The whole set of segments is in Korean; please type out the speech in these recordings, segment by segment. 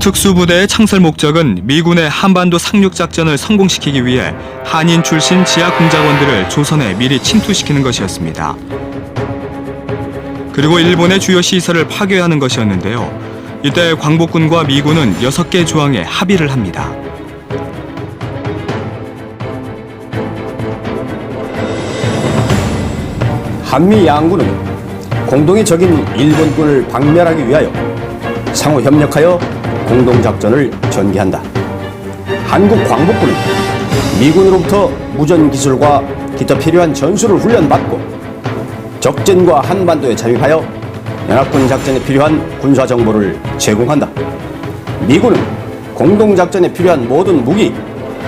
특수부대의 창설 목적은 미군의 한반도 상륙 작전을 성공시키기 위해 한인 출신 지하 공작원들을 조선에 미리 침투시키는 것이었습니다. 그리고 일본의 주요 시설을 파괴하는 것이었는데요. 이때 광복군과 미군은 6개 조항에 합의를 합니다. 한미 양군은 공동의 적인 일본군을 박멸하기 위하여 상호 협력하여 공동작전을 전개한다. 한국 광복군은 미군으로부터 무전 기술과 기타 필요한 전술을 훈련받고 적진과 한반도에 잠입하여 연합군 작전에 필요한 군사 정보를 제공한다. 미군은 공동작전에 필요한 모든 무기,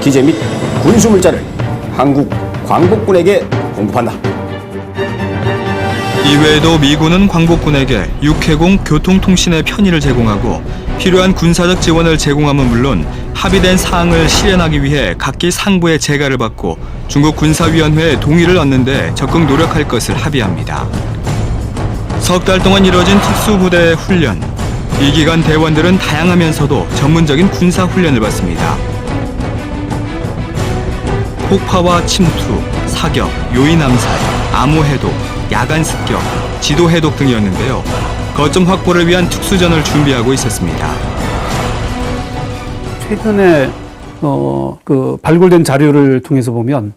기재 및 군수물자를 한국 광복군에게 공급한다. 이외에도 미군은 광복군에게 육해공 교통통신의 편의를 제공하고 필요한 군사적 지원을 제공함은 물론 합의된 사항을 실현하기 위해 각기 상부의 재가를 받고 중국 군사위원회의 동의를 얻는 데 적극 노력할 것을 합의합니다. 석 달 동안 이뤄진 특수부대의 훈련. 이 기간 대원들은 다양하면서도 전문적인 군사 훈련을 받습니다. 폭파와 침투, 사격, 요인 암살, 암호 해독, 야간 습격, 지도 해독 등이었는데요. 거점 확보를 위한 특수전을 준비하고 있었습니다. 최근에 발굴된 자료를 통해서 보면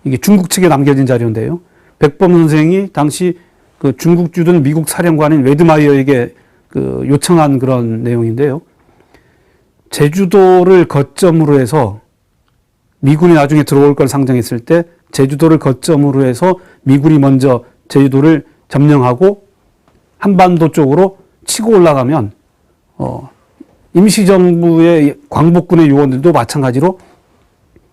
이게 중국 측에 남겨진 자료인데요. 백범 선생이 당시 그 중국 주둔 미국 사령관인 웨드마이어에게 요청한 그런 내용인데요. 제주도를 거점으로 해서 미군이 나중에 들어올 걸 상정했을 때 제주도를 거점으로 해서 미군이 먼저 제주도를 점령하고 한반도 쪽으로 치고 올라가면 임시정부의 광복군의 요원들도 마찬가지로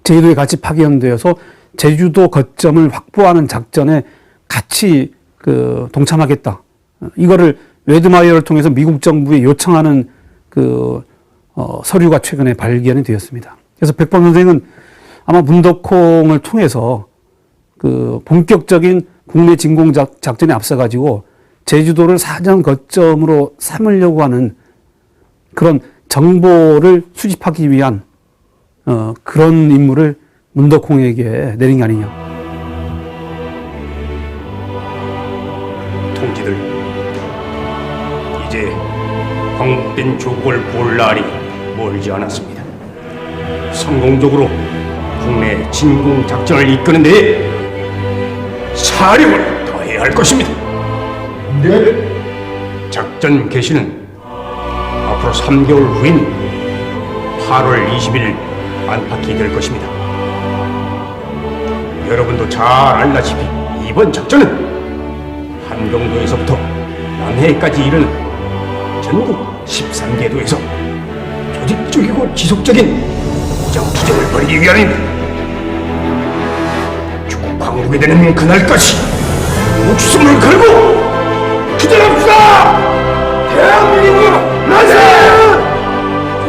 제주도에 같이 파견되어서 제주도 거점을 확보하는 작전에 같이 동참하겠다. 이거를 웨드마이어를 통해서 미국 정부에 요청하는 서류가 최근에 발견이 되었습니다. 그래서 백범 선생은 아마 문덕콩을 통해서 본격적인 국내 진공 작전에 앞서가지고 제주도를 사전 거점으로 삼으려고 하는 그런 정보를 수집하기 위한 그런 임무를 문덕콩에게 내린 게 아니냐. 동지들, 이제 광복된 조국을 볼 날이 멀지 않았습니다. 성공적으로 국내 진공 작전을 이끄는 데 사력을 더해야 할 것입니다. 네? 작전 개시는 앞으로 3개월 후인 8월 20일 안팎이 될 것입니다. 여러분도 잘 알다시피 이번 작전은 한경도에서부터 남해까지 이르는 전국 13개 도에서 조직적이고 지속적인 무장투쟁을 벌이기 위함입니다. 조국 광복이 되는 그날까지 목숨을 걸고 투쟁합시다! 대한민국 만세!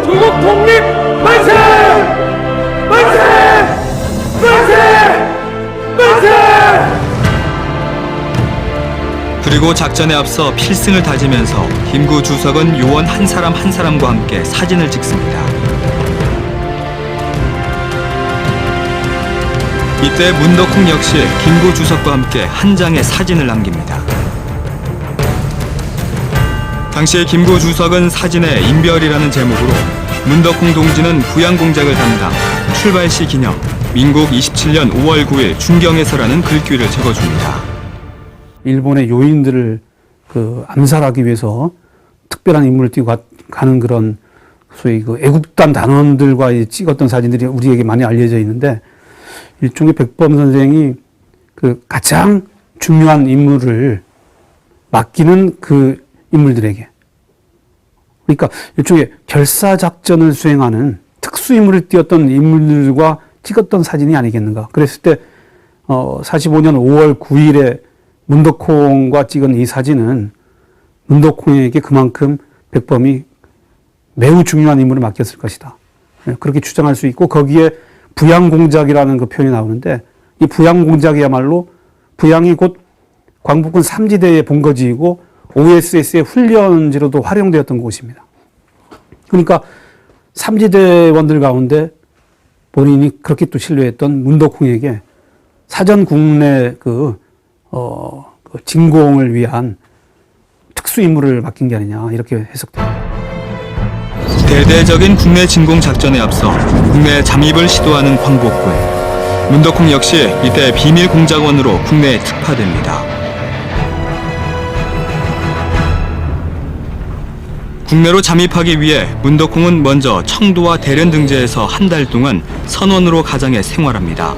조국 독립 만세! 만세! 만세! 만세! 그리고 작전에 앞서 필승을 다지면서 김구 주석은 요원 한 사람 한 사람과 함께 사진을 찍습니다. 이때 문덕콩 역시 김구 주석과 함께 한 장의 사진을 남깁니다. 당시 김구 주석은 사진에 인별이라는 제목으로 문덕콩 동지는 부양공작을 담당, 출발시 기념, 민국 27년 5월 9일 중경에서라는 글귀를 적어줍니다. 일본의 요인들을 암살하기 위해서 특별한 임무를 띄고 가는 그런 소위 애국단 단원들과 찍었던 사진들이 우리에게 많이 알려져 있는데 일종의 백범 선생이 가장 중요한 임무를 맡기는 그 인물들에게, 그러니까 일종의 결사작전을 수행하는 특수임무를 띄었던 인물들과 찍었던 사진이 아니겠는가. 그랬을 때 45년 5월 9일에 문덕콩과 찍은 이 사진은 문덕콩에게 그만큼 백범이 매우 중요한 임무를 맡겼을 것이다. 그렇게 추정할 수 있고, 거기에 부양공작이라는 그 표현이 나오는데, 이 부양공작이야말로 부양이 곧 광복군 3지대의 본거지이고 OSS의 훈련지로도 활용되었던 곳입니다. 그러니까 삼지대원들 가운데 본인이 그렇게 또 신뢰했던 문덕홍에게 사전 국내 그 진공을 위한 특수 임무를 맡긴 게 아니냐 이렇게 해석됩니다. 대대적인 국내 진공 작전에 앞서 국내 잠입을 시도하는 광복군. 문덕홍 역시 이때 비밀 공작원으로 국내에 특파됩니다. 국내로 잠입하기 위해 문덕홍은 먼저 청도와 대련 등지에서 한 달 동안 선원으로 가장해 생활합니다.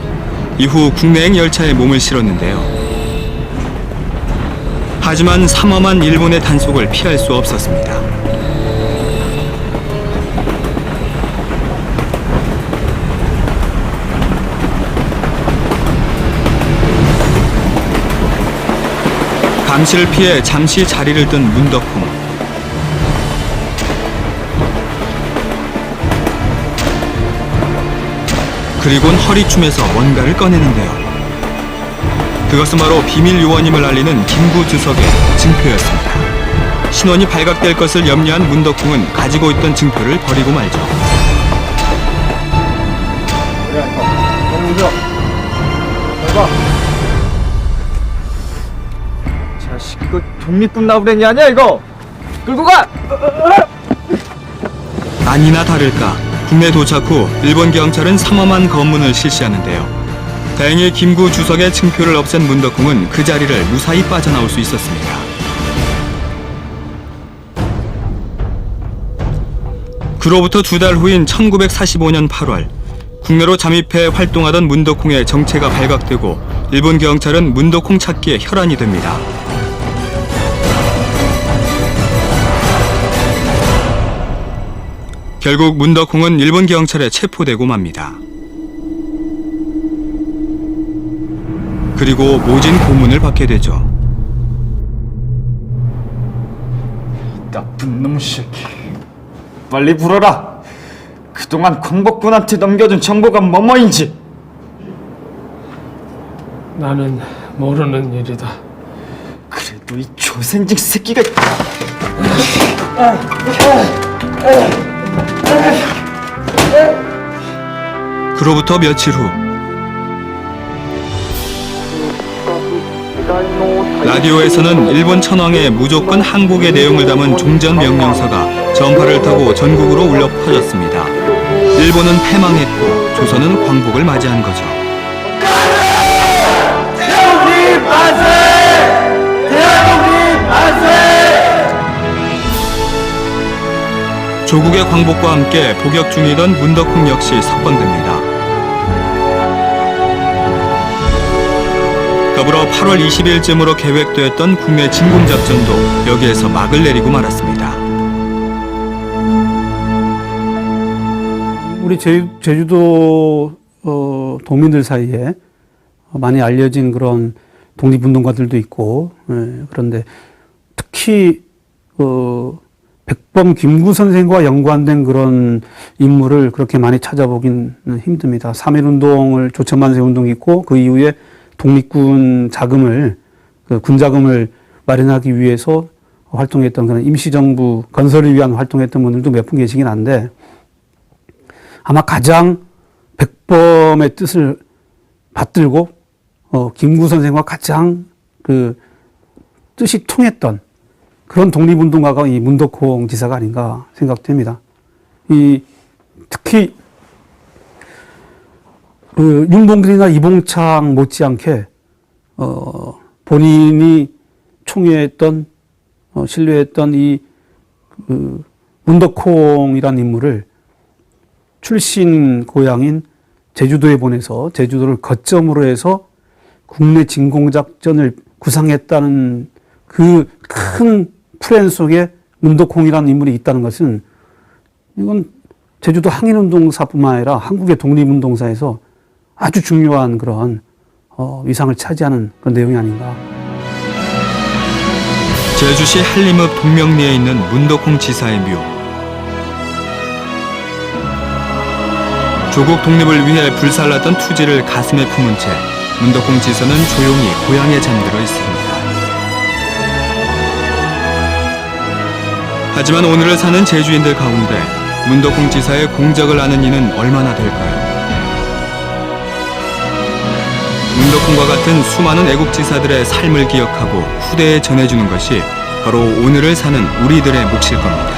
이후 국내행 열차에 몸을 실었는데요. 하지만 삼엄한 일본의 단속을 피할 수 없었습니다. 감시를 피해 잠시 자리를 뜬 문덕홍. 그리곤 허리춤에서 뭔가를 꺼내는데요. 그것은 바로 비밀 요원임을 알리는 김구 주석의 증표였습니다. 신원이 발각될 것을 염려한 문덕홍은 가지고 있던 증표를 버리고 말죠. 자식, 이거 독립군 나부랭이 아니야 이거? 끌고 가! 아니나 다를까 국내 도착 후 일본 경찰은 삼엄한 검문을 실시하는데요. 다행히 김구 주석의 증표를 없앤 문덕홍은 그 자리를 무사히 빠져나올 수 있었습니다. 그로부터 2달 후인 1945년 8월 국내로 잠입해 활동하던 문덕홍의 정체가 발각되고 일본 경찰은 문덕홍 찾기에 혈안이 됩니다. 결국 문덕홍은 일본 경찰에 체포되고 맙니다. 그리고 모진 고문을 받게 되죠. 나쁜 놈 새끼, 빨리 불어라. 그동안 광복군한테 넘겨준 정보가 뭐뭐인지. 나는 모르는 일이다. 그래도 이 조센직 새끼가 그로부터 며칠 후 라디오에서는 일본 천황의 무조건 항복의 내용을 담은 종전 명령서가 전파를 타고 전국으로 울려 퍼졌습니다. 일본은 패망했고 조선은 광복을 맞이한 거죠. 대한민국 만세! 대한민국 만세! 조국의 광복과 함께 복역 중이던 문덕홍 역시 석방됩니다. 더불어 8월 20일쯤으로 계획되었던 국내 진공작전도 여기에서 막을 내리고 말았습니다. 우리 제주도 도민들 사이에 많이 알려진 그런 독립운동가들도 있고, 그런데 특히 백범 김구 선생과 연관된 그런 인물을 그렇게 많이 찾아보긴 힘듭니다. 3.1운동을 조천만세 운동이 있고 그 이후에 독립군 자금을 군 자금을 마련하기 위해서 활동했던 그런 임시정부 건설을 위한 활동했던 분들도 몇 분 계시긴 한데 아마 가장 백범의 뜻을 받들고 김구 선생과 가장 그 뜻이 통했던 그런 독립운동가가 이 문덕홍 지사가 아닌가 생각됩니다. 특히 윤봉길이나 이봉창 못지않게 본인이 총애했던 신뢰했던 이 문덕홍이라는 인물을 출신 고향인 제주도에 보내서 제주도를 거점으로 해서 국내 진공작전을 구상했다는 그 큰 플랜 속에 문덕홍이라는 인물이 있다는 것은 이건 제주도 항일운동사뿐만 아니라 한국의 독립운동사에서 아주 중요한 그런 위상을 차지하는 그런 내용이 아닌가. 제주시 한림읍 동명리에 있는 문덕홍 지사의 묘. 조국 독립을 위해 불살랐던 투지를 가슴에 품은 채 문덕홍 지사는 조용히 고향에 잠들어 있습니다. 하지만 오늘을 사는 제주인들 가운데 문덕홍 지사의 공적을 아는 이는 얼마나 될까요? 문덕홍과 같은 수많은 애국지사들의 삶을 기억하고 후대에 전해주는 것이 바로 오늘을 사는 우리들의 몫일 겁니다.